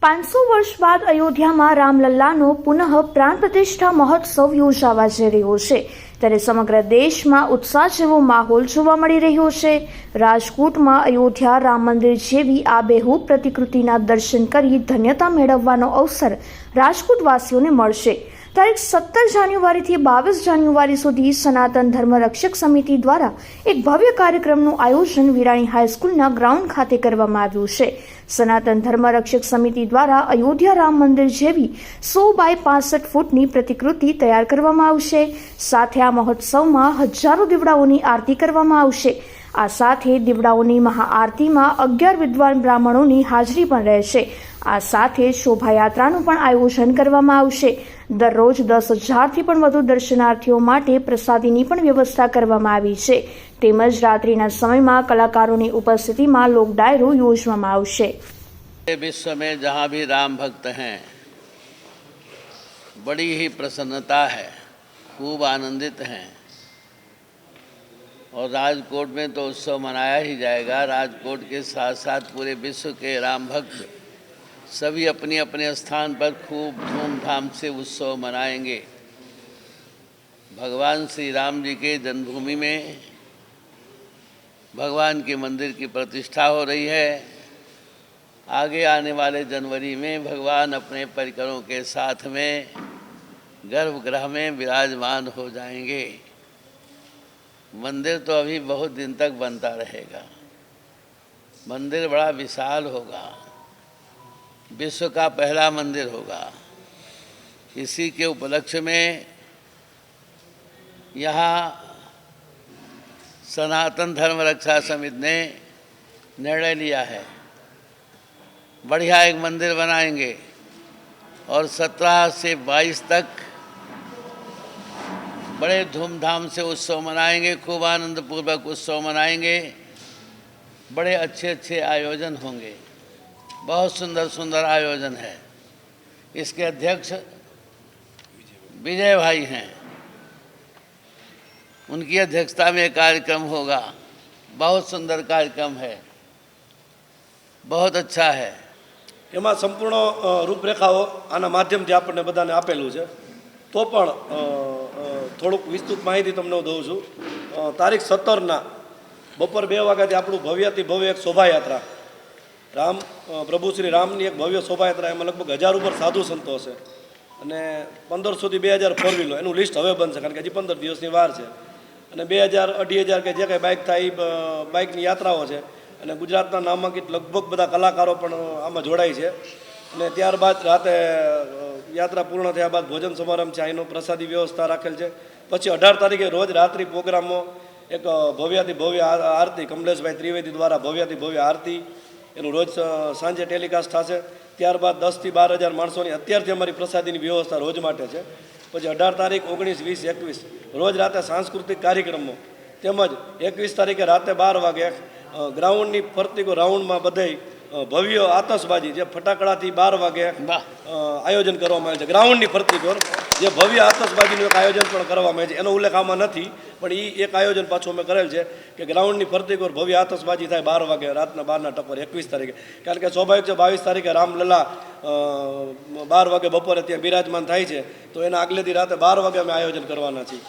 500 વર્ષ બાદ અયોધ્યામાં રામલલ્લાનો પુનઃ પ્રાણ પ્રતિષ્ઠા મહોત્સવ યોજાવા જઈ રહ્યો છે ત્યારે સમગ્ર દેશમાં ઉત્સાહ જેવો માહોલ જોવા મળી રહ્યો છે। રાજકોટમાં અયોધ્યા રામ મંદિર જેવી આબેહૂબ પ્રતિકૃતિના દર્શન કરી ધન્યતા મેળવવાનો અવસર રાજકોટવાસીઓને મળશે। તારીખ 17 જાન્યુઆરીથી 22 જાન્યુઆરી સુધી સનાતન ધર્મ રક્ષક સમિતિ દ્વારા એક ભવ્ય કાર્યક્રમનું આયોજન વિરાણી હાઈસ્કૂલના ગ્રાઉન્ડ ખાતે કરવામાં આવ્યું છે। સનાતન ધર્મ રક્ષક સમિતિ દ્વારા અયોધ્યા રામ મંદિર જેવી 100 બાય 65 ફૂટની પ્રતિકૃતિ તૈયાર કરવામાં આવશે। સાથે આ મહોત્સવમાં હજારો દીવડાઓની આરતી કરવામાં આવશે। આ સાથે દીવડાઓની મહાઆરતીમાં 11 વિદ્વાન બ્રાહ્મણોની હાજરી પણ રહેશે। આ સાથે શોભાયાત્રાનું પણ આયોજન કરવામાં આવશે। દરરોજ 10,000થી પણ વધુ દર્શનાર્થીઓ માટે પ્રસાદીની પણ વ્યવસ્થા કરવામાં આવી છે। તેમજ રાત્રિના સમયમાં કલાકારોની ઉપસ્થિતિમાં લોક ડાયરો યોજવામાં આવશે। विश्व में जहाँ भी राम भक्त हैं बड़ी ही प्रसन्नता है, खूब आनंदित हैं और राजकोट में तो उत्सव मनाया ही जाएगा। राजकोट के साथ साथ पूरे विश्व के राम भक्त सभी अपने अपने स्थान पर खूब धूमधाम से उत्सव मनाएंगे। भगवान श्री राम जी के जन्मभूमि में भगवान के मंदिर की प्रतिष्ठा हो रही है। आगे आने वाले जनवरी में भगवान अपने परिकरों के साथ में गर्भगृह में विराजमान हो जाएंगे। मंदिर तो अभी बहुत दिन तक बनता रहेगा। मंदिर बड़ा विशाल होगा, विश्व का पहला मंदिर होगा। इसी के उपलक्ष्य में यहाँ सनातन धर्म रक्षा समिति ने निर्णय लिया है, बढ़िया एक मंदिर बनाएंगे और 17 से 22 तक बड़े धूमधाम से उत्सव मनाएंगे, खूब आनंदपूर्वक उत्सव मनाएंगे। बड़े अच्छे अच्छे आयोजन होंगे, बहुत सुंदर सुंदर आयोजन है। इसके अध्यक्ष विजय भाई हैं, उनकी अध्यक्षता में कार्यक्रम होगा। बहुत सुंदर कार्यक्रम है, बहुत अच्छा है। એમાં સંપૂર્ણ રૂપરેખાઓ આના માધ્યમથી આપણને બધાને આપેલું છે, તો પણ થોડુંક વિસ્તૃત માહિતી તમને દઉં છું। તારીખ 17ના બપોર 2 વાગ્યાથી આપણું ભવ્યથી ભવ્ય એક શોભાયાત્રા રામ પ્રભુ શ્રી રામની એક ભવ્ય શોભાયાત્રા, એમાં લગભગ 1000 ઉપર સાધુ સંતો હશે અને 1500થી 2000 ફોર વ્હીલો, એનું લિસ્ટ હવે બનશે કારણ કે હજી 15 દિવસની વાર છે। અને 2000 2500 કે જે કંઈ બાઇક થાય એ બાઇકની યાત્રાઓ છે અને ગુજરાતના નામાંકિત લગભગ બધા કલાકારો પણ આમાં જોડાય છે। અને ત્યારબાદ રાતે યાત્રા પૂર્ણ થયા બાદ ભોજન સમારંભ છે, અહીંનો પ્રસાદી વ્યવસ્થા રાખેલ છે। પછી 18 તારીખે રોજ રાત્રિ પ્રોગ્રામમાં એક ભવ્યાથી ભવ્ય આરતી કમલેશભાઈ ત્રિવેદી દ્વારા ભવ્યાથી ભવ્ય આરતી એનું રોજ સાંજે ટેલિકાસ્ટ થશે। ત્યારબાદ 10થી 12,000 માણસોની અત્યારથી અમારી પ્રસાદીની વ્યવસ્થા રોજ માટે છે। પછી 18 તારીખ 19, 20, 21 રોજ રાતે સાંસ્કૃતિક કાર્યક્રમો તેમજ 21 તારીખે રાતે 12 વાગે ગ્રાઉન્ડની ફરતી રાઉન્ડમાં બધે ભવ્ય આતશબાજી જે ફટાકડાથી 12 વાગે આયોજન કરવામાં આવે છે। ગ્રાઉન્ડની ફરતી કોર જે ભવ્ય આતશબાજીનું એક આયોજન પણ કરવામાં આવે છે, એનો ઉલ્લેખ આમાં નથી પણ એ એક આયોજન પાછું અમે કરેલ છે કે ગ્રાઉન્ડની ફરતી કોર ભવ્ય આતશબાજી થાય 12 વાગે રાતના 12ના ટકોર 21 તારીખે। કારણ કે સ્વાભાવિક છે 22 તારીખે રામલલ્લા 12 વાગે બપોરે ત્યાં બિરાજમાન થાય છે, તો એના આગલેથી રાતે 12 વાગે અમે આયોજન કરવાના છીએ।